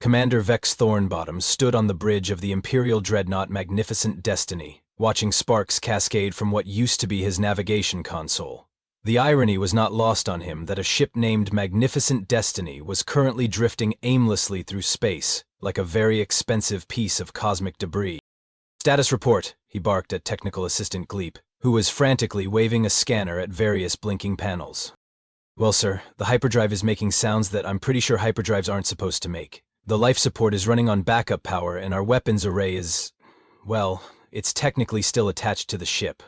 Commander Vex Thornbottom stood on the bridge of the Imperial dreadnought Magnificent Destiny, watching sparks cascade from what used to be his navigation console. The irony was not lost on him that a ship named Magnificent Destiny was currently drifting aimlessly through space, like a very expensive piece of cosmic debris. "Status report," he barked at Technical Assistant Gleep, who was frantically waving a scanner at various blinking panels. "Well, sir, the hyperdrive is making sounds that I'm pretty sure hyperdrives aren't supposed to make. The life support is running on backup power and our weapons array is, well, it's technically still attached to the ship."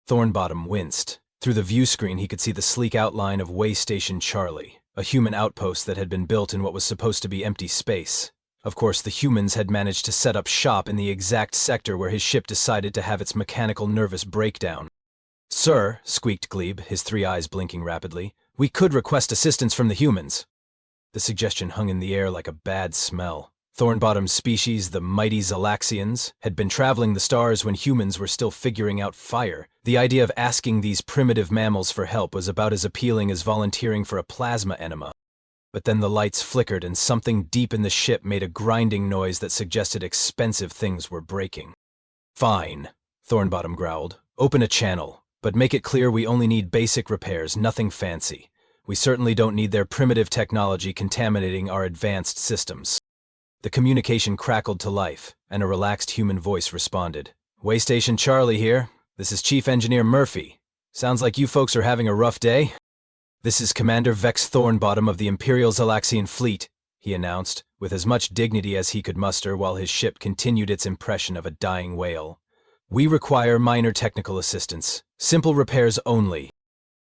Thornbottom winced. Through the view screen he could see the sleek outline of Way Station Charlie, a human outpost that had been built in what was supposed to be empty space. Of course, the humans had managed to set up shop in the exact sector where his ship decided to have its mechanical nervous breakdown. "Sir," squeaked Glebe, his three eyes blinking rapidly, "we could request assistance from the humans." The suggestion hung in the air like a bad smell. Thornbottom's species, the mighty Zalaxians, had been traveling the stars when humans were still figuring out fire. The idea of asking these primitive mammals for help was about as appealing as volunteering for a plasma enema. But then the lights flickered and something deep in the ship made a grinding noise that suggested expensive things were breaking. "Fine," Thornbottom growled. "Open a channel, but make it clear we only need basic repairs, nothing fancy. We certainly don't need their primitive technology contaminating our advanced systems." The communication crackled to life, and a relaxed human voice responded. "Way Station Charlie here. This is Chief Engineer Murphy. Sounds like you folks are having a rough day." "This is Commander Vex Thornbottom of the Imperial Zalaxian Fleet," he announced, with as much dignity as he could muster while his ship continued its impression of a dying whale. "We require minor technical assistance. Simple repairs only."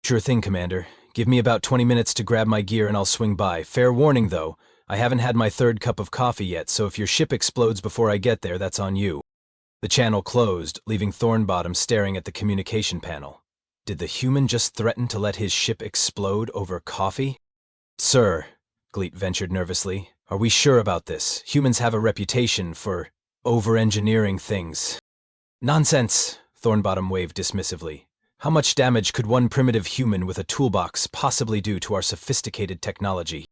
"Sure thing, Commander. Give me about 20 minutes to grab my gear and I'll swing by. Fair warning, though. I haven't had my third cup of coffee yet, so if your ship explodes before I get there, that's on you." The channel closed, leaving Thornbottom staring at the communication panel. Did the human just threaten to let his ship explode over coffee? "Sir," Gleet ventured nervously, "are we sure about this? Humans have a reputation for over-engineering things." "Nonsense," Thornbottom waved dismissively. "How much damage could one primitive human with a toolbox possibly do to our sophisticated technology?"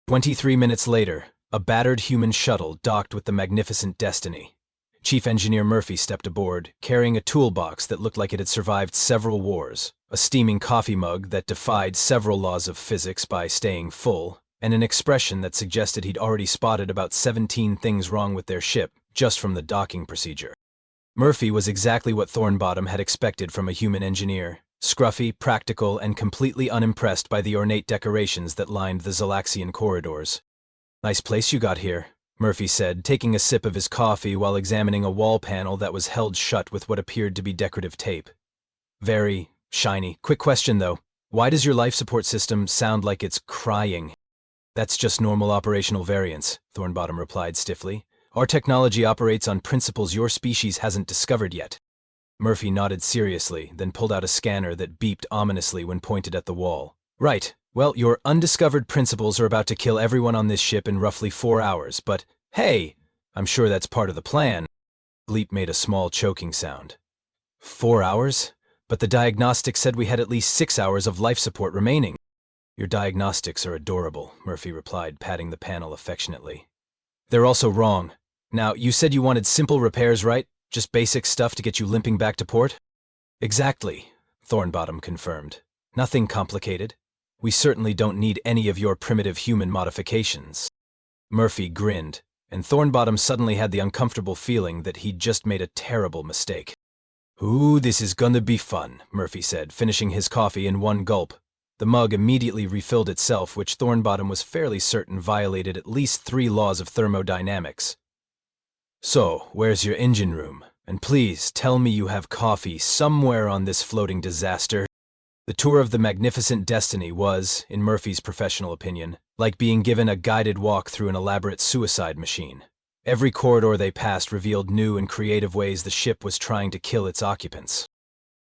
23 minutes later, a battered human shuttle docked with the Magnificent Destiny. Chief Engineer Murphy stepped aboard, carrying a toolbox that looked like it had survived several wars, a steaming coffee mug that defied several laws of physics by staying full, and an expression that suggested he'd already spotted about 17 things wrong with their ship just from the docking procedure. Murphy was exactly what Thornbottom had expected from a human engineer. Scruffy, practical, and completely unimpressed by the ornate decorations that lined the Zalaxian corridors. "Nice place you got here," Murphy said, taking a sip of his coffee while examining a wall panel that was held shut with what appeared to be decorative tape. "Very shiny. Quick question, though. Why does your life support system sound like it's crying?" "That's just normal operational variance," Thornbottom replied stiffly. "Our technology operates on principles your species hasn't discovered yet." Murphy nodded seriously, then pulled out a scanner that beeped ominously when pointed at the wall. "Right. Well, your undiscovered principles are about to kill everyone on this ship in roughly 4 hours, but hey, I'm sure that's part of the plan." Gleep made a small choking sound. 4 hours? But the diagnostics said we had at least 6 hours of life support remaining. "Your diagnostics are adorable," Murphy replied, patting the panel affectionately. "They're also wrong. Now, you said you wanted simple repairs, right? Just basic stuff to get you limping back to port?" "Exactly," Thornbottom confirmed. "Nothing complicated. We certainly don't need any of your primitive human modifications." Murphy grinned, and Thornbottom suddenly had the uncomfortable feeling that he'd just made a terrible mistake. "Ooh, this is gonna be fun," Murphy said, finishing his coffee in one gulp. The mug immediately refilled itself, which Thornbottom was fairly certain violated at least 3 laws of thermodynamics. "So, where's your engine room? And please tell me you have coffee somewhere on this floating disaster." The tour of the Magnificent Destiny was, in Murphy's professional opinion, like being given a guided walk through an elaborate suicide machine. Every corridor they passed revealed new and creative ways the ship was trying to kill its occupants.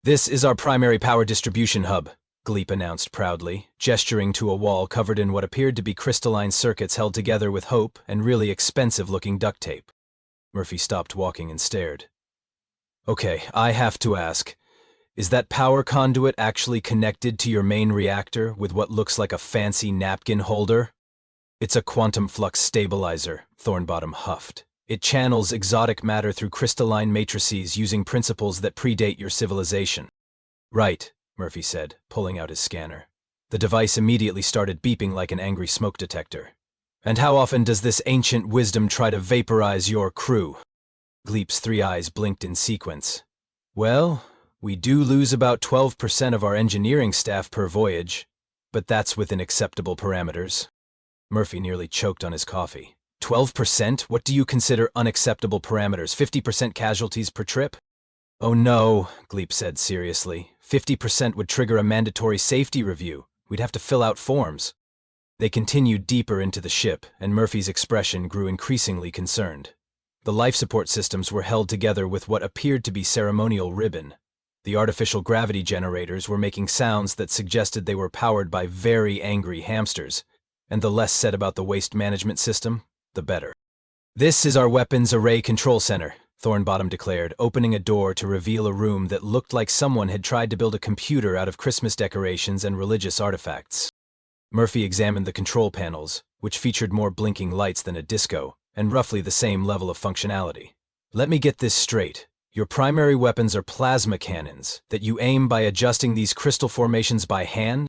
"This is our primary power distribution hub," Gleep announced proudly, gesturing to a wall covered in what appeared to be crystalline circuits held together with hope and really expensive-looking duct tape. Murphy stopped walking and stared. "Okay, I have to ask. Is that power conduit actually connected to your main reactor with what looks like a fancy napkin holder?" It's a quantum flux stabilizer, Thornbottom huffed. It channels exotic matter through crystalline matrices using principles that predate your civilization. Right, Murphy said, pulling out his scanner. The device immediately started beeping like an angry smoke detector. And how often does this ancient wisdom try to vaporize your crew? Gleep's 3 eyes blinked in sequence. Well, we do lose about 12% of our engineering staff per voyage, but that's within acceptable parameters. Murphy nearly choked on his coffee. 12%? What do you consider unacceptable parameters? 50% casualties per trip? Oh no, Gleep said seriously. 50% would trigger a mandatory safety review. We'd have to fill out forms. They continued deeper into the ship, and Murphy's expression grew increasingly concerned. The life support systems were held together with what appeared to be ceremonial ribbon. The artificial gravity generators were making sounds that suggested they were powered by very angry hamsters, and the less said about the waste management system, the better. This is our weapons array control center, Thornbottom declared, opening a door to reveal a room that looked like someone had tried to build a computer out of Christmas decorations and religious artifacts. Murphy examined the control panels, which featured more blinking lights than a disco, and roughly the same level of functionality. Let me get this straight. Your primary weapons are plasma cannons that you aim by adjusting these crystal formations by hand?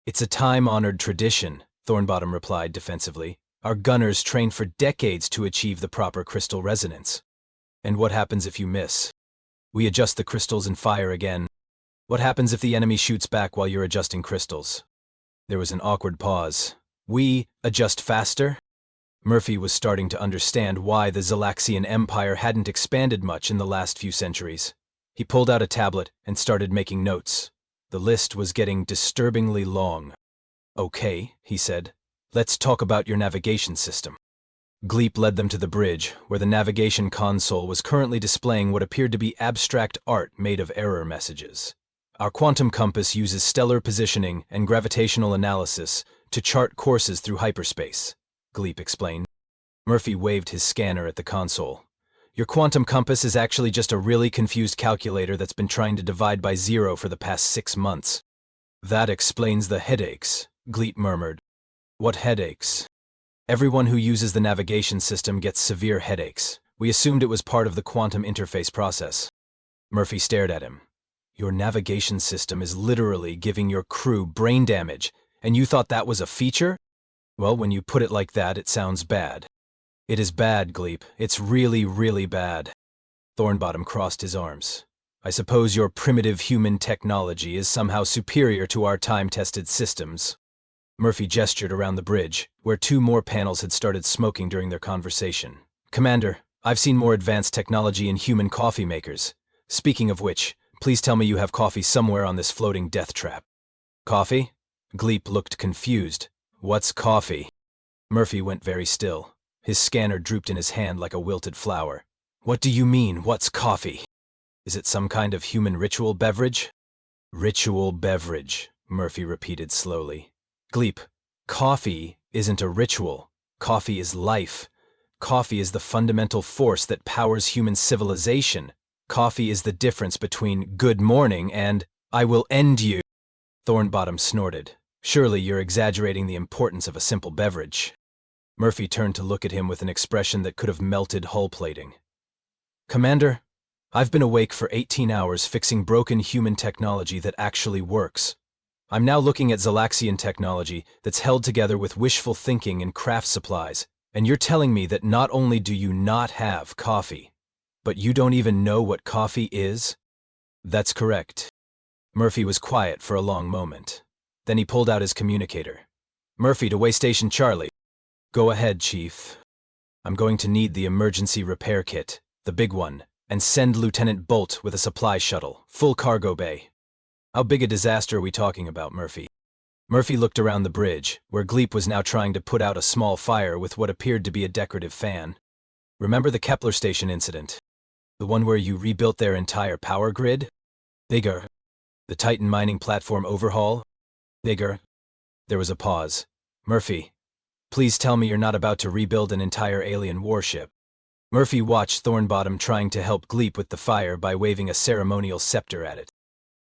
It's a time-honored tradition, Thornbottom replied defensively. Our gunners trained for decades to achieve the proper crystal resonance. And what happens if you miss? We adjust the crystals and fire again. What happens if the enemy shoots back while you're adjusting crystals? There was an awkward pause. We adjust faster? Murphy was starting to understand why the Zalaxian Empire hadn't expanded much in the last few centuries. He pulled out a tablet and started making notes. The list was getting disturbingly long. Okay, he said. Let's talk about your navigation system. Gleep led them to the bridge, where the navigation console was currently displaying what appeared to be abstract art made of error messages. Our quantum compass uses stellar positioning and gravitational analysis to chart courses through hyperspace, Gleep explained. Murphy waved his scanner at the console. Your quantum compass is actually just a really confused calculator that's been trying to divide by 0 for the past 6 months. That explains the headaches, Gleep murmured. What headaches? Everyone who uses the navigation system gets severe headaches. We assumed it was part of the quantum interface process. Murphy stared at him. Your navigation system is literally giving your crew brain damage, and you thought that was a feature? Well, when you put it like that, it sounds bad. It is bad, Gleep. It's really, really bad. Thornbottom crossed his arms. I suppose your primitive human technology is somehow superior to our time-tested systems. Murphy gestured around the bridge, where 2 more panels had started smoking during their conversation. Commander, I've seen more advanced technology in human coffee makers. Speaking of which, please tell me you have coffee somewhere on this floating death trap. Coffee? Gleep looked confused. What's coffee? Murphy went very still. His scanner drooped in his hand like a wilted flower. What do you mean, what's coffee? Is it some kind of human ritual beverage? Ritual beverage, Murphy repeated slowly. Gleep, coffee isn't a ritual. Coffee is life. Coffee is the fundamental force that powers human civilization. Coffee is the difference between good morning and I will end you. Thornbottom snorted. Surely you're exaggerating the importance of a simple beverage. Murphy turned to look at him with an expression that could have melted hull plating. Commander, I've been awake for 18 hours fixing broken human technology that actually works. I'm now looking at Zalaxian technology that's held together with wishful thinking and craft supplies, and you're telling me that not only do you not have coffee, but you don't even know what coffee is? That's correct. Murphy was quiet for a long moment. Then he pulled out his communicator. Murphy to Waystation Charlie. Go ahead, Chief. I'm going to need the emergency repair kit, the big one, and send Lieutenant Bolt with a supply shuttle, full cargo bay. How big a disaster are we talking about, Murphy? Murphy looked around the bridge, where Gleep was now trying to put out a small fire with what appeared to be a decorative fan. Remember the Kepler station incident? The one where you rebuilt their entire power grid? Bigger. The Titan mining platform overhaul? Bigger. There was a pause. Murphy, please tell me you're not about to rebuild an entire alien warship. Murphy watched Thornbottom trying to help Gleep with the fire by waving a ceremonial scepter at it.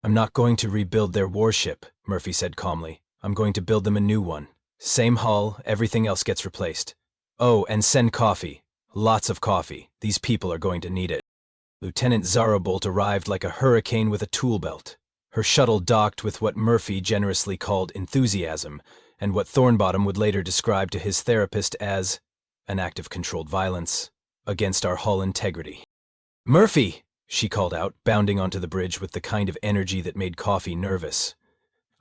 I'm not going to rebuild their warship, Murphy said calmly. I'm going to build them a new one. Same hull, everything else gets replaced. Oh, and send coffee. Lots of coffee. These people are going to need it. Lieutenant Zara Bolt arrived like a hurricane with a tool belt. Her shuttle docked with what Murphy generously called enthusiasm, and what Thornbottom would later describe to his therapist as an act of controlled violence against our hull integrity. "Murphy!" she called out, bounding onto the bridge with the kind of energy that made Coffee nervous.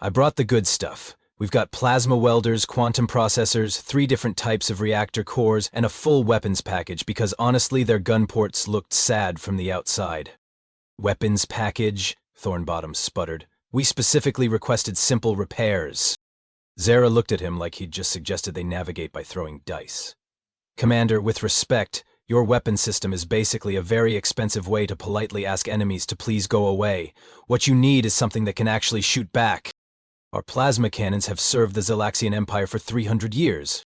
"I brought the good stuff. We've got plasma welders, quantum processors, 3 different types of reactor cores, and a full weapons package because honestly their gun ports looked sad from the outside." "Weapons package?" Thornbottom sputtered. "We specifically requested simple repairs." Zara looked at him like he'd just suggested they navigate by throwing dice. "Commander, with respect, your weapon system is basically a very expensive way to politely ask enemies to please go away. What you need is something that can actually shoot back. Our plasma cannons have served the Zelaxian Empire for 300 years.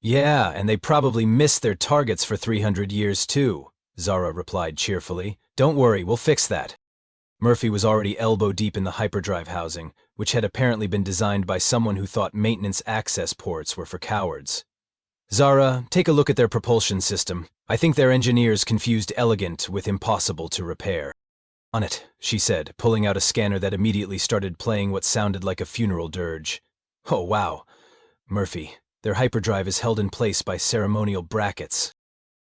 Yeah, and they probably missed their targets for 300 years too, Zara replied cheerfully. Don't worry, we'll fix that. Murphy was already elbow-deep in the hyperdrive housing, which had apparently been designed by someone who thought maintenance access ports were for cowards. Zara, take a look at their propulsion system. I think their engineers confused elegant with impossible to repair. On it, she said, pulling out a scanner that immediately started playing what sounded like a funeral dirge. Oh, wow. Murphy, their hyperdrive is held in place by ceremonial brackets.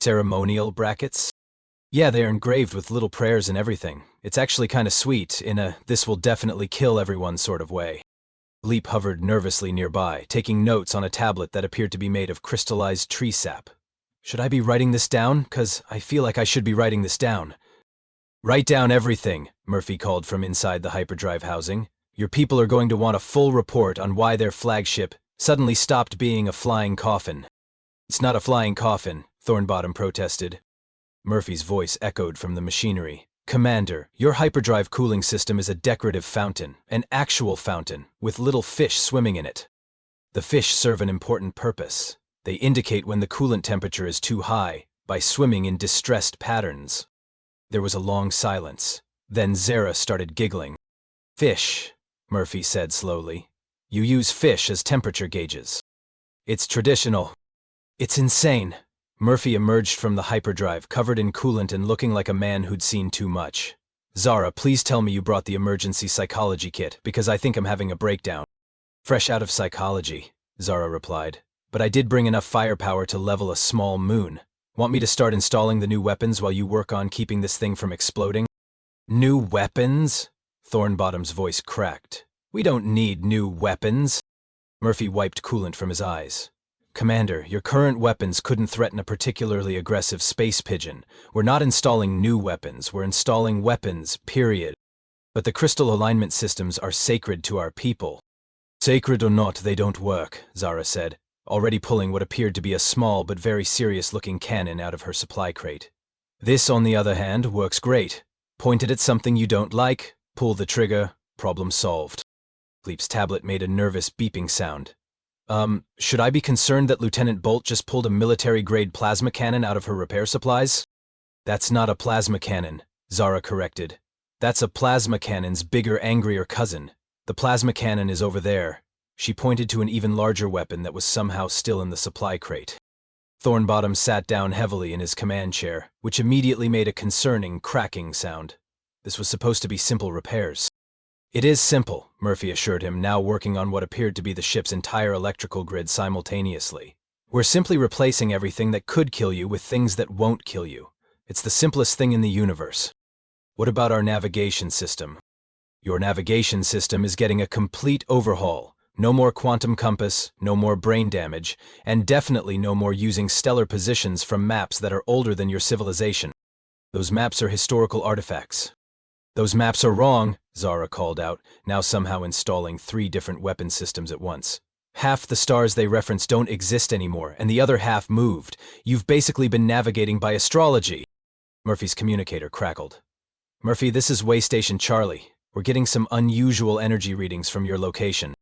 Ceremonial brackets? Yeah, they are engraved with little prayers and everything. It's actually kind of sweet, in a this will definitely kill everyone sort of way. Leap hovered nervously nearby, taking notes on a tablet that appeared to be made of crystallized tree sap. Should I be writing this down? 'Cause I feel like I should be writing this down. Write down everything, Murphy called from inside the hyperdrive housing. Your people are going to want a full report on why their flagship suddenly stopped being a flying coffin. It's not a flying coffin, Thornbottom protested. Murphy's voice echoed from the machinery. Commander, your hyperdrive cooling system is a decorative fountain, an actual fountain, with little fish swimming in it. The fish serve an important purpose. They indicate when the coolant temperature is too high, by swimming in distressed patterns. There was a long silence. Then Zara started giggling. Fish, Murphy said slowly. You use fish as temperature gauges. It's traditional. It's insane. Murphy emerged from the hyperdrive, covered in coolant and looking like a man who'd seen too much. Zara, please tell me you brought the emergency psychology kit, because I think I'm having a breakdown. Fresh out of psychology, Zara replied. But I did bring enough firepower to level a small moon. Want me to start installing the new weapons while you work on keeping this thing from exploding? New weapons? Thornbottom's voice cracked. We don't need new weapons. Murphy wiped coolant from his eyes. Commander, your current weapons couldn't threaten a particularly aggressive space pigeon. We're not installing new weapons, we're installing weapons, period. But the crystal alignment systems are sacred to our people. Sacred or not, they don't work, Zara said, already pulling what appeared to be a small but very serious-looking cannon out of her supply crate. This, on the other hand, works great. Point it at something you don't like, pull the trigger, problem solved. Leap's tablet made a nervous beeping sound. Should I be concerned that Lieutenant Bolt just pulled a military-grade plasma cannon out of her repair supplies? That's not a plasma cannon, Zara corrected. That's a plasma cannon's bigger, angrier cousin. The plasma cannon is over there. She pointed to an even larger weapon that was somehow still in the supply crate. Thornbottom sat down heavily in his command chair, which immediately made a concerning, cracking sound. This was supposed to be simple repairs. It is simple, Murphy assured him, now working on what appeared to be the ship's entire electrical grid simultaneously. We're simply replacing everything that could kill you with things that won't kill you. It's the simplest thing in the universe. What about our navigation system? Your navigation system is getting a complete overhaul. No more quantum compass, no more brain damage, and definitely no more using stellar positions from maps that are older than your civilization. Those maps are historical artifacts. Those maps are wrong, Zara called out, now somehow installing 3 different weapon systems at once. Half the stars they reference don't exist anymore, and the other half moved. You've basically been navigating by astrology. Murphy's communicator crackled. Murphy, this is Waystation Charlie. We're getting some unusual energy readings from your location.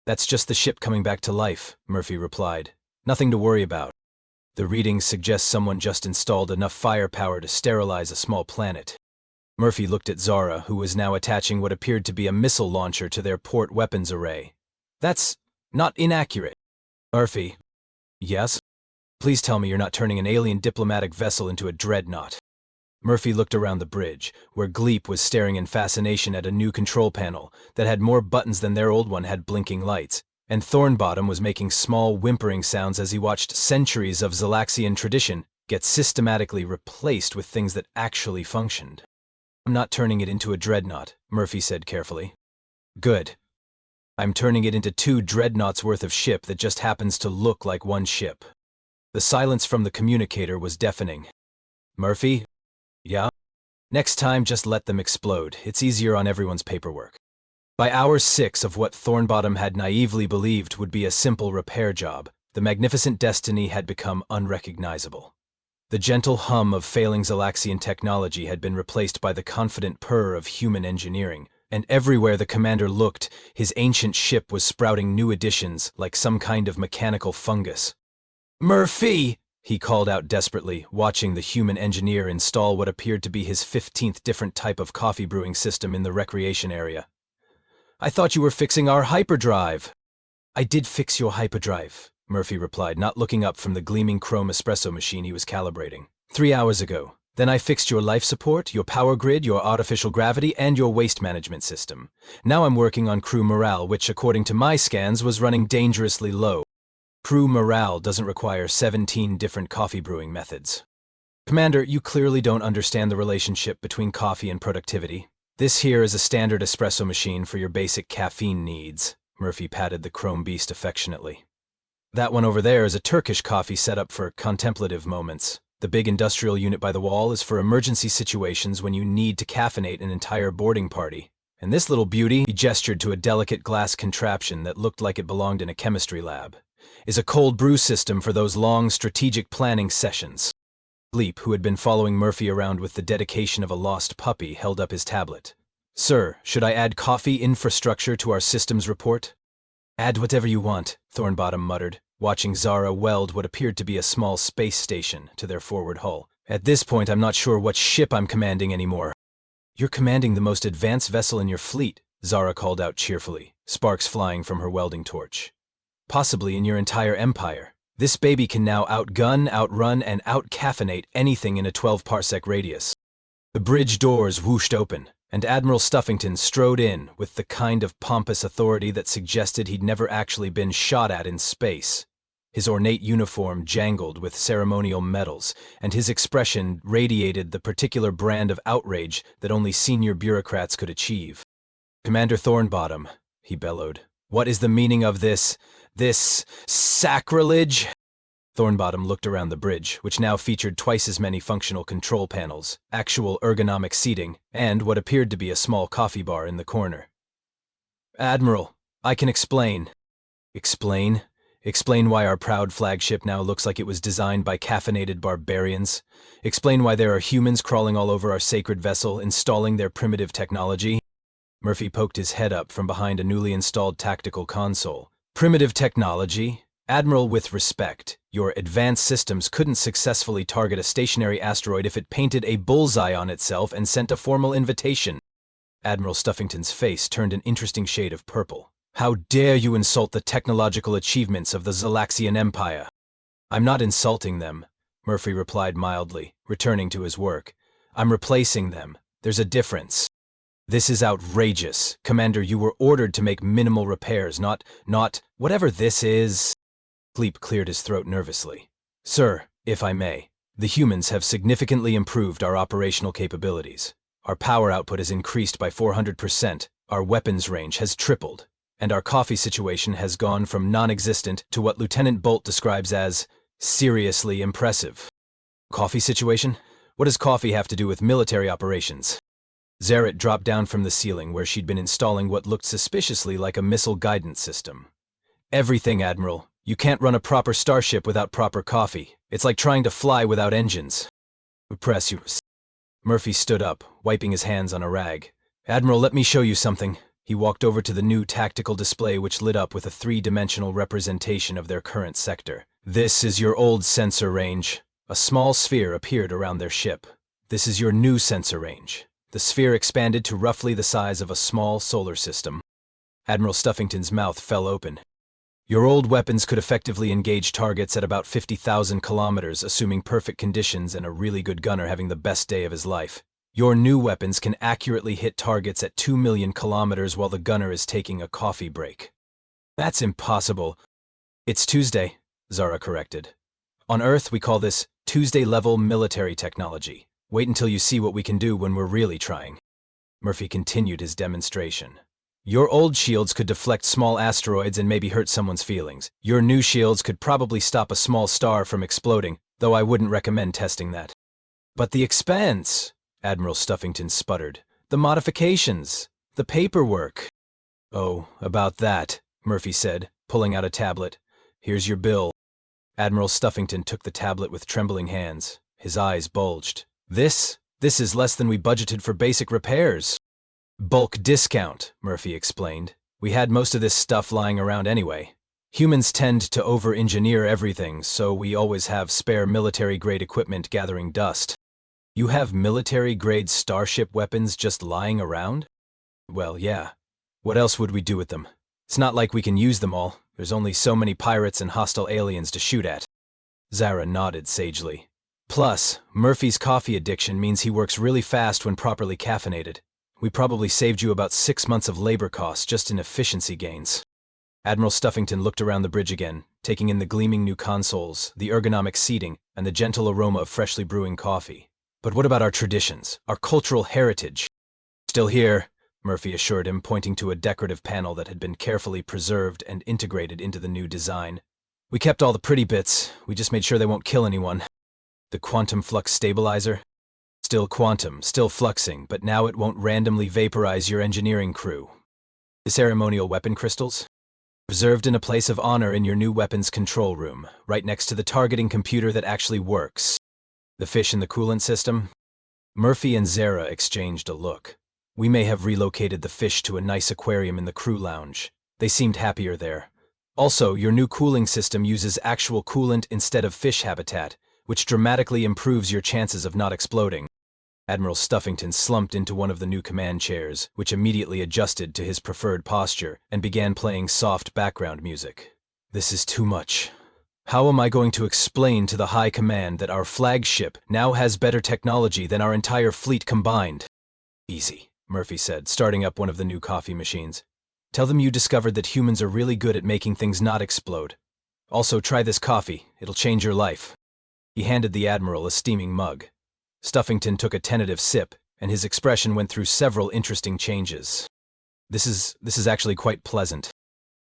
That's just the ship coming back to life, Murphy replied. Nothing to worry about. The readings suggest someone just installed enough firepower to sterilize a small planet. Murphy looked at Zara, who was now attaching what appeared to be a missile launcher to their port weapons array. That's not inaccurate. Murphy. Yes? Please tell me you're not turning an alien diplomatic vessel into a dreadnought. Murphy looked around the bridge, where Gleep was staring in fascination at a new control panel that had more buttons than their old one had blinking lights, and Thornbottom was making small whimpering sounds as he watched centuries of Zalaxian tradition get systematically replaced with things that actually functioned. I'm not turning it into a dreadnought, Murphy said carefully. Good. I'm turning it into 2 dreadnoughts worth of ship that just happens to look like one ship. The silence from the communicator was deafening. Murphy? Yeah? Next time, just let them explode. It's easier on everyone's paperwork. By hour 6 of what Thornbottom had naively believed would be a simple repair job, the magnificent destiny had become unrecognizable. The gentle hum of failing Zalaxian technology had been replaced by the confident purr of human engineering, and everywhere the commander looked, his ancient ship was sprouting new additions like some kind of mechanical fungus. Murphy! He called out desperately, watching the human engineer install what appeared to be his 15th different type of coffee brewing system in the recreation area. I thought you were fixing our hyperdrive. I did fix your hyperdrive, Murphy replied, not looking up from the gleaming chrome espresso machine he was calibrating. 3 hours ago. Then I fixed your life support, your power grid, your artificial gravity, and your waste management system. Now I'm working on crew morale, which, according to my scans, was running dangerously low. Crew morale doesn't require 17 different coffee brewing methods. Commander, you clearly don't understand the relationship between coffee and productivity. This here is a standard espresso machine for your basic caffeine needs. Murphy patted the chrome beast affectionately. That one over there is a Turkish coffee setup for contemplative moments. The big industrial unit by the wall is for emergency situations when you need to caffeinate an entire boarding party. And this little beauty, he gestured to a delicate glass contraption that looked like it belonged in a chemistry lab, is a cold brew system for those long strategic planning sessions. Gleep, who had been following Murphy around with the dedication of a lost puppy, held up his tablet. Sir, should I add coffee infrastructure to our systems report? Add whatever you want, Thornbottom muttered, watching Zara weld what appeared to be a small space station to their forward hull. At this point, I'm not sure what ship I'm commanding anymore. You're commanding the most advanced vessel in your fleet, Zara called out cheerfully, sparks flying from her welding torch. Possibly in your entire empire. This baby can now outgun, outrun, and out-caffeinate anything in a 12-parsec radius. The bridge doors whooshed open, and Admiral Stuffington strode in with the kind of pompous authority that suggested he'd never actually been shot at in space. His ornate uniform jangled with ceremonial medals, and his expression radiated the particular brand of outrage that only senior bureaucrats could achieve. Commander Thornbottom, he bellowed, what is the meaning of this sacrilege? Thornbottom looked around the bridge, which now featured twice as many functional control panels, actual ergonomic seating, and what appeared to be a small coffee bar in the corner. Admiral, I can explain. Explain? Explain why our proud flagship now looks like it was designed by caffeinated barbarians? Explain why there are humans crawling all over our sacred vessel, installing their primitive technology? Murphy poked his head up from behind a newly installed tactical console. Primitive technology? Admiral, with respect, your advanced systems couldn't successfully target a stationary asteroid if it painted a bullseye on itself and sent a formal invitation. Admiral Stuffington's face turned an interesting shade of purple. How dare you insult the technological achievements of the Zalaxian Empire? I'm not insulting them, Murphy replied mildly, returning to his work. I'm replacing them. There's a difference. This is outrageous. Commander, you were ordered to make minimal repairs, not whatever this is. Gleep cleared his throat nervously. Sir, if I may, the humans have significantly improved our operational capabilities. Our power output has increased by 400%, our weapons range has tripled, and our coffee situation has gone from non-existent to what Lieutenant Bolt describes as seriously impressive. Coffee situation? What does coffee have to do with military operations? Zaret dropped down from the ceiling where she'd been installing what looked suspiciously like a missile guidance system. Everything, Admiral. You can't run a proper starship without proper coffee. It's like trying to fly without engines. Press you. Murphy stood up, wiping his hands on a rag. Admiral, let me show you something. He walked over to the new tactical display which lit up with a 3-dimensional representation of their current sector. This is your old sensor range. A small sphere appeared around their ship. This is your new sensor range. The sphere expanded to roughly the size of a small solar system. Admiral Stuffington's mouth fell open. Your old weapons could effectively engage targets at about 50,000 kilometers, assuming perfect conditions and a really good gunner having the best day of his life. Your new weapons can accurately hit targets at 2 million kilometers while the gunner is taking a coffee break. That's impossible. It's Tuesday, Zara corrected. On Earth, we call this Tuesday-level military technology. Wait until you see what we can do when we're really trying. Murphy continued his demonstration. Your old shields could deflect small asteroids and maybe hurt someone's feelings. Your new shields could probably stop a small star from exploding, though I wouldn't recommend testing that. But the expense, Admiral Stuffington sputtered. The modifications, the paperwork. Oh, about that, Murphy said, pulling out a tablet. Here's your bill. Admiral Stuffington took the tablet with trembling hands. His eyes bulged. This is less than we budgeted for basic repairs. Bulk discount, Murphy explained. We had most of this stuff lying around anyway. Humans tend to over-engineer everything, so we always have spare military-grade equipment gathering dust. You have military-grade starship weapons just lying around? Well, yeah. What else would we do with them? It's not like we can use them all. There's only so many pirates and hostile aliens to shoot at. Zara nodded sagely. Plus, Murphy's coffee addiction means he works really fast when properly caffeinated. We probably saved you about 6 months of labor costs just in efficiency gains. Admiral Stuffington looked around the bridge again, taking in the gleaming new consoles, the ergonomic seating, and the gentle aroma of freshly brewing coffee. But what about our traditions, our cultural heritage? Still here, Murphy assured him, pointing to a decorative panel that had been carefully preserved and integrated into the new design. We kept all the pretty bits, we just made sure they won't kill anyone. The quantum flux stabilizer? Still quantum, still fluxing, but now it won't randomly vaporize your engineering crew. The ceremonial weapon crystals? Reserved in a place of honor in your new weapons control room, right next to the targeting computer that actually works. The fish in the coolant system? Murphy and Zara exchanged a look. We may have relocated the fish to a nice aquarium in the crew lounge. They seemed happier there. Also, your new cooling system uses actual coolant instead of fish habitat, which dramatically improves your chances of not exploding. Admiral Stuffington slumped into one of the new command chairs, which immediately adjusted to his preferred posture and began playing soft background music. This is too much. How am I going to explain to the High Command that our flagship now has better technology than our entire fleet combined? Easy, Murphy said, starting up one of the new coffee machines. Tell them you discovered that humans are really good at making things not explode. Also, try this coffee. It'll change your life. He handed the Admiral a steaming mug. Stuffington took a tentative sip, and his expression went through several interesting changes. This is actually quite pleasant,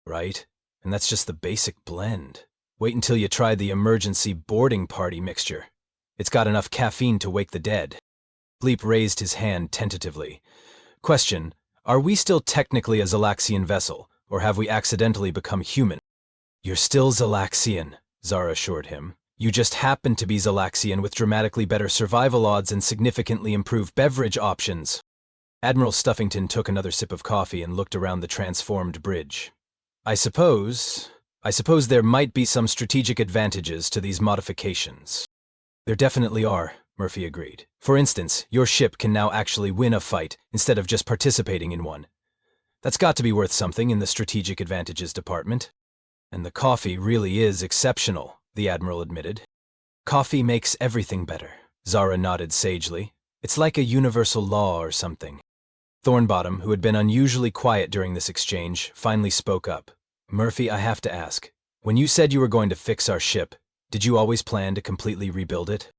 right? And that's just the basic blend. Wait until you try the emergency boarding party mixture. It's got enough caffeine to wake the dead. Bleep raised his hand tentatively. Question, are we still technically a Zalaxian vessel, or have we accidentally become human? You're still Zalaxian, Zara assured him. You just happen to be Zalaxian with dramatically better survival odds and significantly improved beverage options. Admiral Stuffington took another sip of coffee and looked around the transformed bridge. I suppose there might be some strategic advantages to these modifications. There definitely are, Murphy agreed. For instance, your ship can now actually win a fight instead of just participating in one. That's got to be worth something in the strategic advantages department. And the coffee really is exceptional, the Admiral admitted. Coffee makes everything better, Zara nodded sagely. It's like a universal law or something. Thornbottom, who had been unusually quiet during this exchange, finally spoke up. Murphy, I have to ask. When you said you were going to fix our ship, did you always plan to completely rebuild it?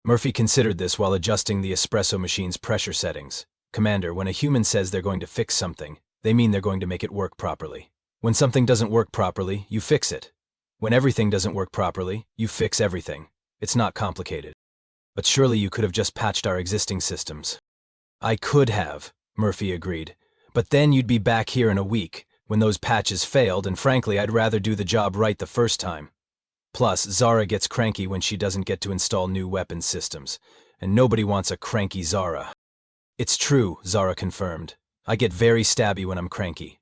Murphy considered this while adjusting the espresso machine's pressure settings. Commander, when a human says they're going to fix something, they mean they're going to make it work properly. When something doesn't work properly, you fix it. When everything doesn't work properly, you fix everything. It's not complicated. But surely you could have just patched our existing systems. I could have, Murphy agreed. But then you'd be back here in a week, when those patches failed, and frankly, I'd rather do the job right the first time. Plus, Zara gets cranky when she doesn't get to install new weapons systems, and nobody wants a cranky Zara. It's true, Zara confirmed. I get very stabby when I'm cranky.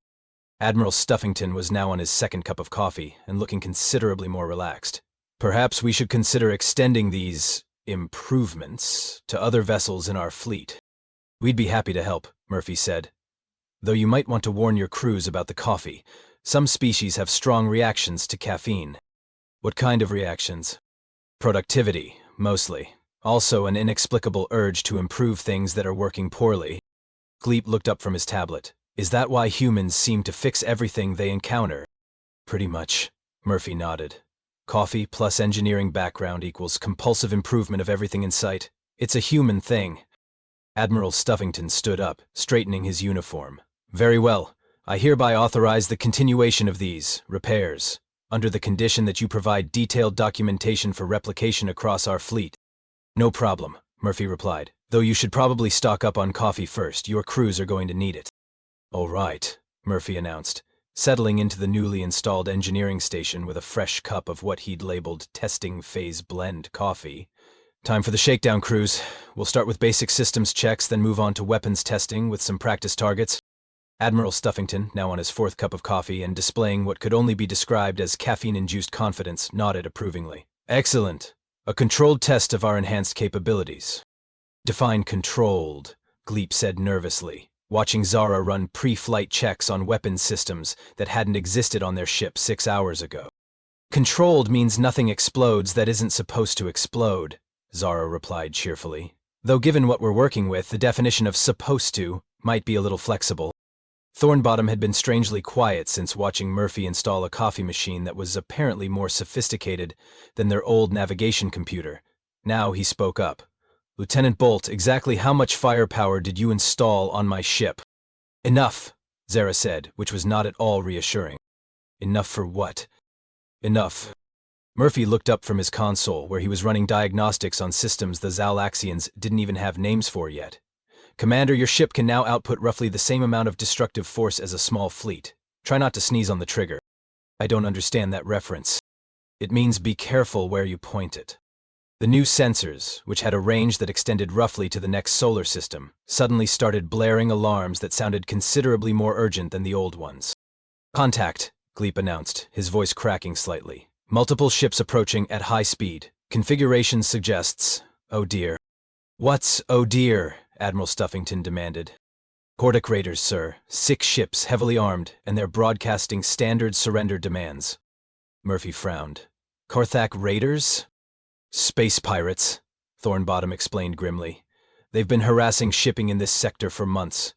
Admiral Stuffington was now on his second cup of coffee and looking considerably more relaxed. Perhaps we should consider extending these improvements to other vessels in our fleet. We'd be happy to help, Murphy said. Though you might want to warn your crews about the coffee. Some species have strong reactions to caffeine. What kind of reactions? Productivity, mostly. Also an inexplicable urge to improve things that are working poorly. Gleep looked up from his tablet. Is that why humans seem to fix everything they encounter? Pretty much, Murphy nodded. Coffee plus engineering background equals compulsive improvement of everything in sight. It's a human thing. Admiral Stuffington stood up, straightening his uniform. Very well. I hereby authorize the continuation of these repairs, under the condition that you provide detailed documentation for replication across our fleet. No problem, Murphy replied, though you should probably stock up on coffee first. Your crews are going to need it. All right, Murphy announced, settling into the newly installed engineering station with a fresh cup of what he'd labeled testing phase blend coffee. Time for the shakedown, crews. We'll start with basic systems checks, then move on to weapons testing with some practice targets. Admiral Stuffington, now on his fourth cup of coffee and displaying what could only be described as caffeine-induced confidence, nodded approvingly. Excellent. A controlled test of our enhanced capabilities. Define controlled, Gleep said nervously, watching Zara run pre-flight checks on weapons systems that hadn't existed on their ship 6 hours ago. Controlled means nothing explodes that isn't supposed to explode, Zara replied cheerfully. Though given what we're working with, the definition of supposed to might be a little flexible. Thornbottom had been strangely quiet since watching Murphy install a coffee machine that was apparently more sophisticated than their old navigation computer. Now he spoke up. Lieutenant Bolt, exactly how much firepower did you install on my ship? Enough, Zara said, which was not at all reassuring. Enough for what? Enough. Murphy looked up from his console, where he was running diagnostics on systems the Zalaxians didn't even have names for yet. Commander, your ship can now output roughly the same amount of destructive force as a small fleet. Try not to sneeze on the trigger. I don't understand that reference. It means be careful where you point it. The new sensors, which had a range that extended roughly to the next solar system, suddenly started blaring alarms that sounded considerably more urgent than the old ones. Contact, Gleep announced, his voice cracking slightly. Multiple ships approaching at high speed. Configuration suggests... Oh dear. What's oh dear? Admiral Stuffington demanded. Cordic Raiders, sir. 6 ships, heavily armed, and they're broadcasting standard surrender demands. Murphy frowned. Korthak Raiders? Space pirates, Thornbottom explained grimly. They've been harassing shipping in this sector for months.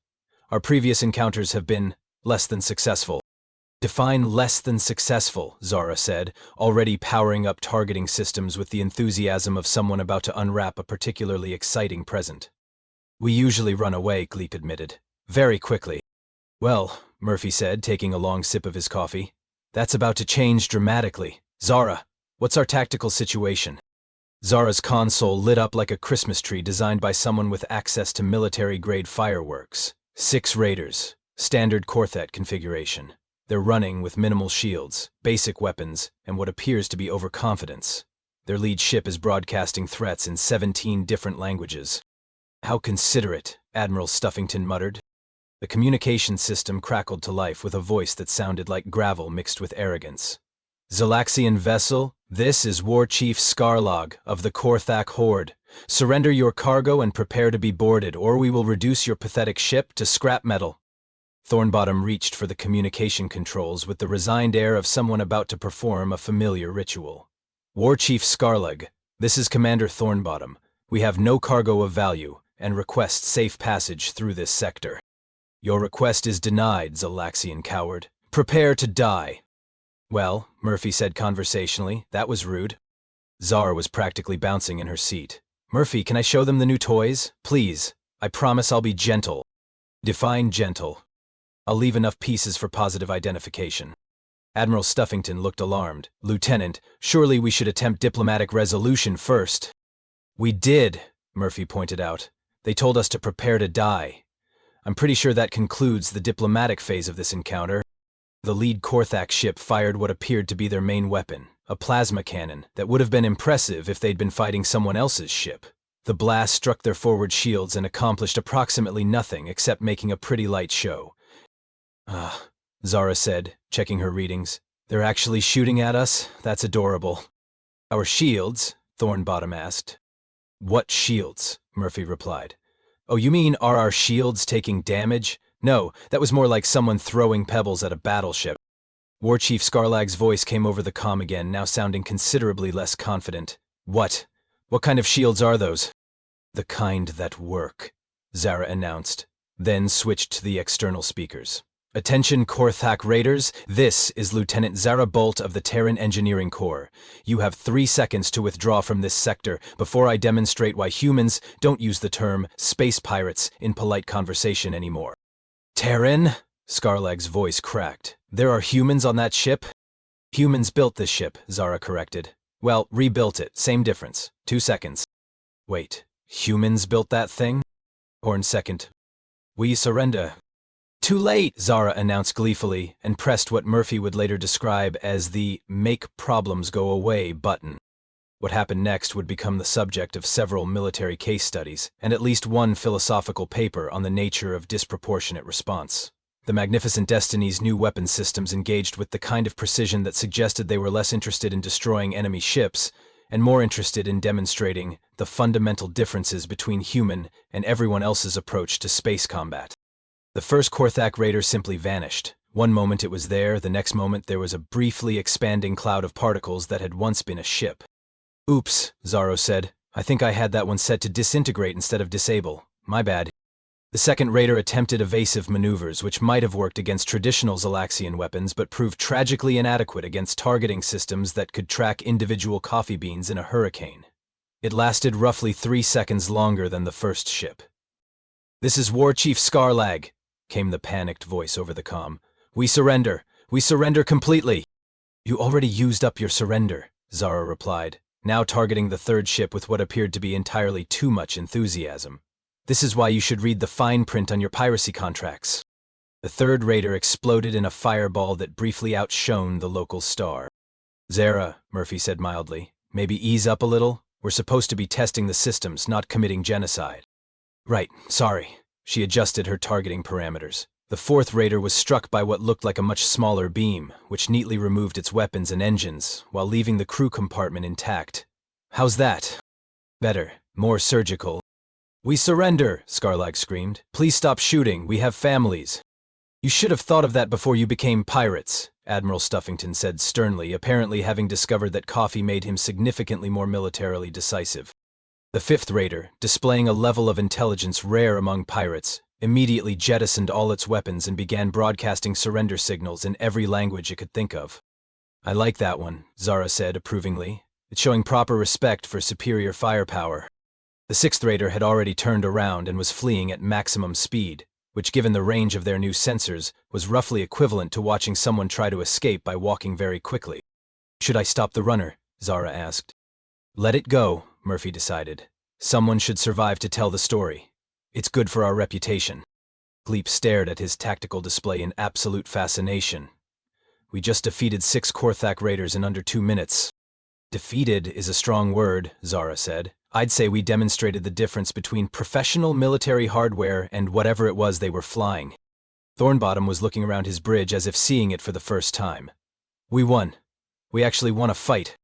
Our previous encounters have been less than successful. Define less than successful, Zara said, already powering up targeting systems with the enthusiasm of someone about to unwrap a particularly exciting present. We usually run away, Gleep admitted. Very quickly. Well, Murphy said, taking a long sip of his coffee. That's about to change dramatically. Zara, what's our tactical situation? Zara's console lit up like a Christmas tree designed by someone with access to military-grade fireworks. 6 raiders, standard Korthet configuration. They're running with minimal shields, basic weapons, and what appears to be overconfidence. Their lead ship is broadcasting threats in 17 different languages. How considerate, Admiral Stuffington muttered. The communication system crackled to life with a voice that sounded like gravel mixed with arrogance. Zalaxian vessel, this is War Chief Skarlog of the Korthak Horde. Surrender your cargo and prepare to be boarded, or we will reduce your pathetic ship to scrap metal. Thornbottom reached for the communication controls with the resigned air of someone about to perform a familiar ritual. War Chief Skarlog, this is Commander Thornbottom. We have no cargo of value and request safe passage through this sector. Your request is denied, Zalaxian coward. Prepare to die. Well, Murphy said conversationally, that was rude. Zara was practically bouncing in her seat. Murphy, can I show them the new toys? Please. I promise I'll be gentle. Define gentle. I'll leave enough pieces for positive identification. Admiral Stuffington looked alarmed. Lieutenant, surely we should attempt diplomatic resolution first. We did, Murphy pointed out. They told us to prepare to die. I'm pretty sure that concludes the diplomatic phase of this encounter. The lead Korthak ship fired what appeared to be their main weapon, a plasma cannon that would have been impressive if they'd been fighting someone else's ship. The blast struck their forward shields and accomplished approximately nothing except making a pretty light show. Zara said, checking her readings. They're actually shooting at us? That's adorable. Our shields? Thornbottom asked. What shields? Murphy replied. Oh, you mean are our shields taking damage? No, that was more like someone throwing pebbles at a battleship. War Chief Scarlag's voice came over the comm again, now sounding considerably less confident. What? What kind of shields are those? The kind that work, Zara announced, then switched to the external speakers. Attention Korthak Raiders, this is Lieutenant Zara Bolt of the Terran Engineering Corps. You have 3 seconds to withdraw from this sector before I demonstrate why humans don't use the term space pirates in polite conversation anymore. Terran? Scarlag's voice cracked. There are humans on that ship? Humans built this ship, Zara corrected. Well, rebuilt it, same difference. 2 seconds. Wait, humans built that thing? Horn second. We surrender. Too late, Zara announced gleefully, and pressed what Murphy would later describe as the make problems go away button. What happened next would become the subject of several military case studies, and at least one philosophical paper on the nature of disproportionate response. The Magnificent Destiny's new weapon systems engaged with the kind of precision that suggested they were less interested in destroying enemy ships, and more interested in demonstrating the fundamental differences between human and everyone else's approach to space combat. The first Korthak Raider simply vanished. One moment it was there, the next moment there was a briefly expanding cloud of particles that had once been a ship. Oops, Zaro said. I think I had that one set to disintegrate instead of disable. My bad. The second Raider attempted evasive maneuvers which might have worked against traditional Zalaxian weapons but proved tragically inadequate against targeting systems that could track individual coffee beans in a hurricane. It lasted roughly 3 seconds longer than the first ship. This is War Chief Scarlag, came the panicked voice over the comm. We surrender. We surrender completely. You already used up your surrender, Zara replied, now targeting the third ship with what appeared to be entirely too much enthusiasm. This is why you should read the fine print on your piracy contracts. The third Raider exploded in a fireball that briefly outshone the local star. Zara, Murphy said mildly, maybe ease up a little? We're supposed to be testing the systems, not committing genocide. Right, sorry. She adjusted her targeting parameters. The fourth Raider was struck by what looked like a much smaller beam, which neatly removed its weapons and engines, while leaving the crew compartment intact. How's that? Better. More surgical. We surrender, Scarlag screamed. Please stop shooting. We have families. You should have thought of that before you became pirates, Admiral Stuffington said sternly, apparently having discovered that coffee made him significantly more militarily decisive. The fifth Raider, displaying a level of intelligence rare among pirates, immediately jettisoned all its weapons and began broadcasting surrender signals in every language it could think of. I like that one, Zara said approvingly. It's showing proper respect for superior firepower. The sixth Raider had already turned around and was fleeing at maximum speed, which given the range of their new sensors was roughly equivalent to watching someone try to escape by walking very quickly. Should I stop the runner? Zara asked. Let it go, Murphy decided. Someone should survive to tell the story. It's good for our reputation. Gleep stared at his tactical display in absolute fascination. We just defeated 6 Korthak Raiders in under 2 minutes. Defeated is a strong word, Zara said. I'd say we demonstrated the difference between professional military hardware and whatever it was they were flying. Thornbottom was looking around his bridge as if seeing it for the first time. We won. We actually won a fight.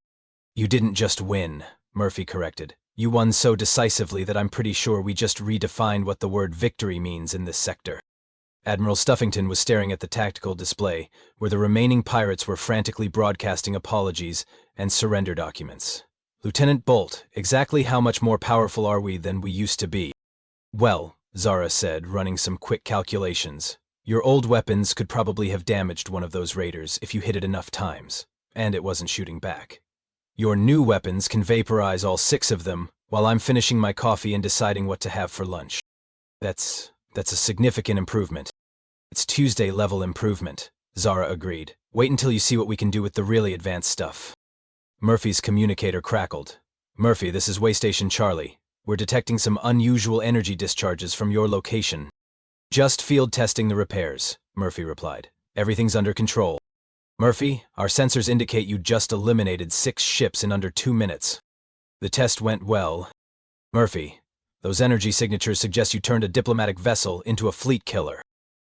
You didn't just win, Murphy corrected. You won so decisively that I'm pretty sure we just redefined what the word victory means in this sector. Admiral Stuffington was staring at the tactical display, where the remaining pirates were frantically broadcasting apologies and surrender documents. Lieutenant Bolt, exactly how much more powerful are we than we used to be? Well, Zara said, running some quick calculations. Your old weapons could probably have damaged one of those raiders if you hit it enough times, and it wasn't shooting back. Your new weapons can vaporize all 6 of them, while I'm finishing my coffee and deciding what to have for lunch. That's a significant improvement. It's Tuesday-level improvement, Zara agreed. Wait until you see what we can do with the really advanced stuff. Murphy's communicator crackled. Murphy, this is Waystation Charlie. We're detecting some unusual energy discharges from your location. Just field testing the repairs, Murphy replied. Everything's under control. Murphy, our sensors indicate you just eliminated 6 ships in under 2 minutes. The test went well. Murphy, those energy signatures suggest you turned a diplomatic vessel into a fleet killer.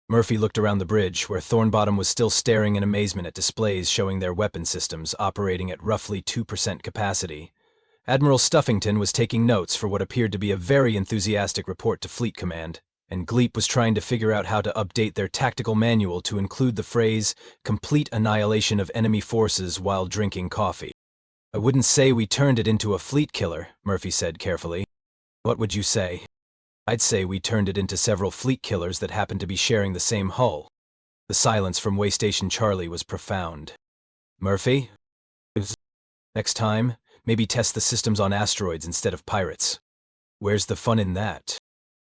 Murphy looked around the bridge, where Thornbottom was still staring in amazement at displays showing their weapon systems operating at roughly 2% capacity. Admiral Stuffington was taking notes for what appeared to be a very enthusiastic report to Fleet Command, and Gleep was trying to figure out how to update their tactical manual to include the phrase, complete annihilation of enemy forces while drinking coffee. I wouldn't say we turned it into a fleet killer, Murphy said carefully. What would you say? I'd say we turned it into several fleet killers that happened to be sharing the same hull. The silence from Waystation Charlie was profound. Murphy? Next time, maybe test the systems on asteroids instead of pirates. Where's the fun in that?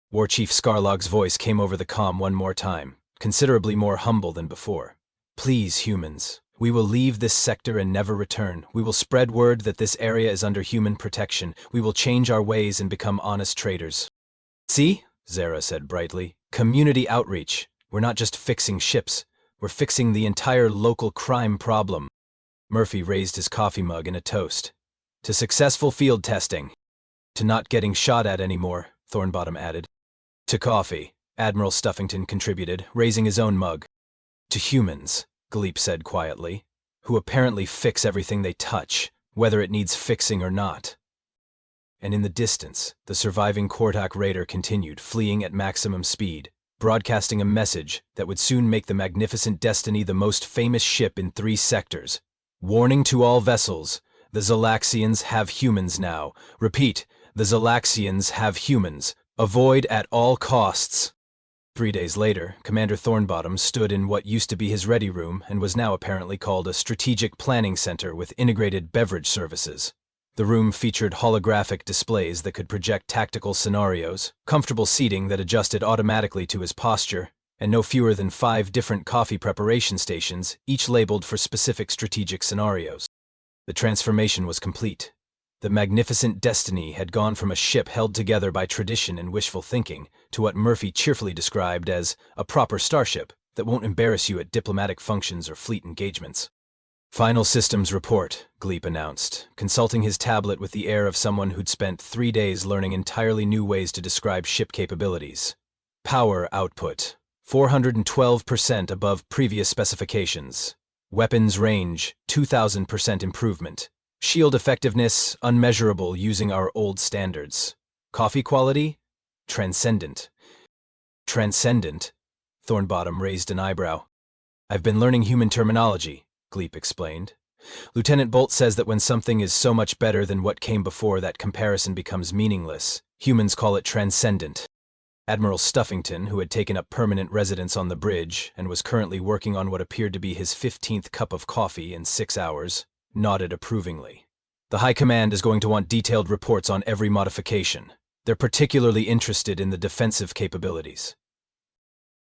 War Chief Scarlog's voice came over the comm one more time, considerably more humble than before. Please, humans, we will leave this sector and never return. We will spread word that this area is under human protection. We will change our ways and become honest traders. See? Zara said brightly. Community outreach. We're not just fixing ships. We're fixing the entire local crime problem. Murphy raised his coffee mug in a toast. To successful field testing. To not getting shot at anymore, Thornbottom added. To coffee, Admiral Stuffington contributed, raising his own mug. To humans, Gleep said quietly, who apparently fix everything they touch, whether it needs fixing or not. And in the distance, the surviving Kortak raider continued, fleeing at maximum speed, broadcasting a message that would soon make the Magnificent Destiny the most famous ship in 3 sectors. Warning to all vessels, the Zalaxians have humans now. Repeat, the Zalaxians have humans. Avoid at all costs. 3 days later, Commander Thornbottom stood in what used to be his ready room and was now apparently called a strategic planning center with integrated beverage services. The room featured holographic displays that could project tactical scenarios, comfortable seating that adjusted automatically to his posture, and no fewer than 5 different coffee preparation stations, each labeled for specific strategic scenarios. The transformation was complete. The Magnificent Destiny had gone from a ship held together by tradition and wishful thinking to what Murphy cheerfully described as a proper starship that won't embarrass you at diplomatic functions or fleet engagements. Final systems report, Gleep announced, consulting his tablet with the air of someone who'd spent 3 days learning entirely new ways to describe ship capabilities. Power output, 412% above previous specifications. Weapons range, 2,000% improvement. Shield effectiveness, unmeasurable using our old standards. Coffee quality? Transcendent. Transcendent? Thornbottom raised an eyebrow. I've been learning human terminology, Gleep explained. Lieutenant Bolt says that when something is so much better than what came before, that comparison becomes meaningless. Humans call it transcendent. Admiral Stuffington, who had taken up permanent residence on the bridge and was currently working on what appeared to be his 15th cup of coffee in 6 hours, nodded approvingly. The High Command is going to want detailed reports on every modification. They're particularly interested in the defensive capabilities.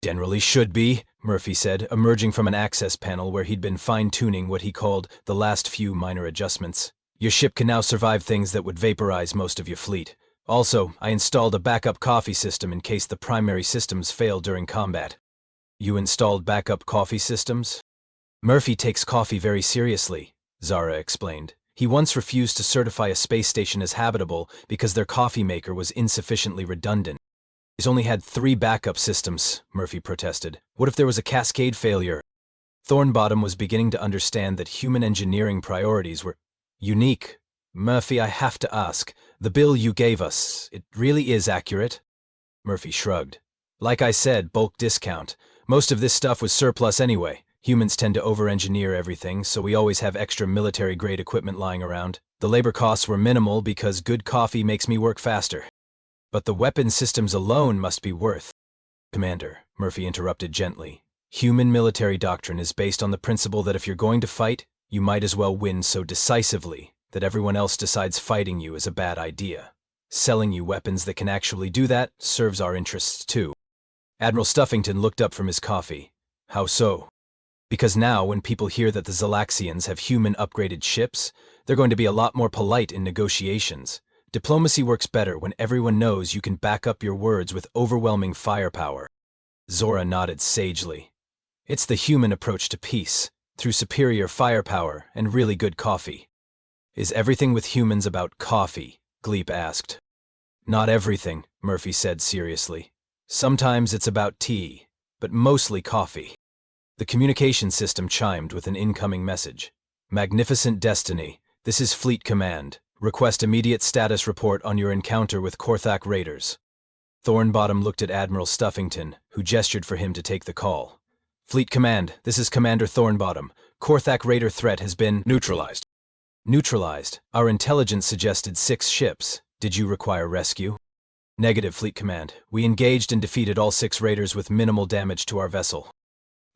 Generally should be, Murphy said, emerging from an access panel where he'd been fine-tuning what he called the last few minor adjustments. Your ship can now survive things that would vaporize most of your fleet. Also, I installed a backup coffee system in case the primary systems fail during combat. You installed backup coffee systems? Murphy takes coffee very seriously, Zara explained. He once refused to certify a space station as habitable because their coffee maker was insufficiently redundant. He's only had 3 backup systems, Murphy protested. What if there was a cascade failure? Thornbottom was beginning to understand that human engineering priorities were unique. Murphy, I have to ask, the bill you gave us, it really is accurate? Murphy shrugged. Like I said, bulk discount. Most of this stuff was surplus anyway. Humans tend to over-engineer everything, so we always have extra military-grade equipment lying around. The labor costs were minimal because good coffee makes me work faster. But the weapon systems alone must be worth. Commander, Murphy interrupted gently. Human military doctrine is based on the principle that if you're going to fight, you might as well win so decisively that everyone else decides fighting you is a bad idea. Selling you weapons that can actually do that serves our interests too. Admiral Stuffington looked up from his coffee. How so? Because now, when people hear that the Zalaxians have human-upgraded ships, they're going to be a lot more polite in negotiations. Diplomacy works better when everyone knows you can back up your words with overwhelming firepower. Zora nodded sagely. It's the human approach to peace, through superior firepower and really good coffee. Is everything with humans about coffee? Gleep asked. Not everything, Murphy said seriously. Sometimes it's about tea, but mostly coffee. The communication system chimed with an incoming message. Magnificent Destiny, this is Fleet Command. Request immediate status report on your encounter with Korthak raiders. Thornbottom looked at Admiral Stuffington, who gestured for him to take the call. Fleet Command, this is Commander Thornbottom. Korthak Raider threat has been neutralized. Neutralized? Our intelligence suggested 6 ships. Did you require rescue? Negative, Fleet Command. We engaged and defeated all 6 raiders with minimal damage to our vessel.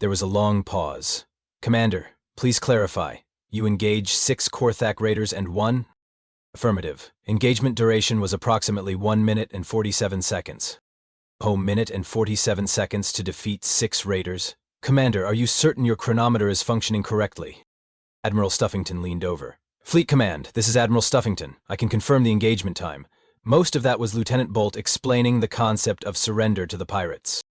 There was a long pause. Commander, please clarify. You engaged 6 Korthak raiders and 1? Affirmative. Engagement duration was approximately 1 minute and 47 seconds. 1 minute and 47 seconds to defeat 6 raiders? Commander, are you certain your chronometer is functioning correctly? Admiral Stuffington leaned over. Fleet Command, this is Admiral Stuffington. I can confirm the engagement time. Most of that was Lieutenant Bolt explaining the concept of surrender to the pirates.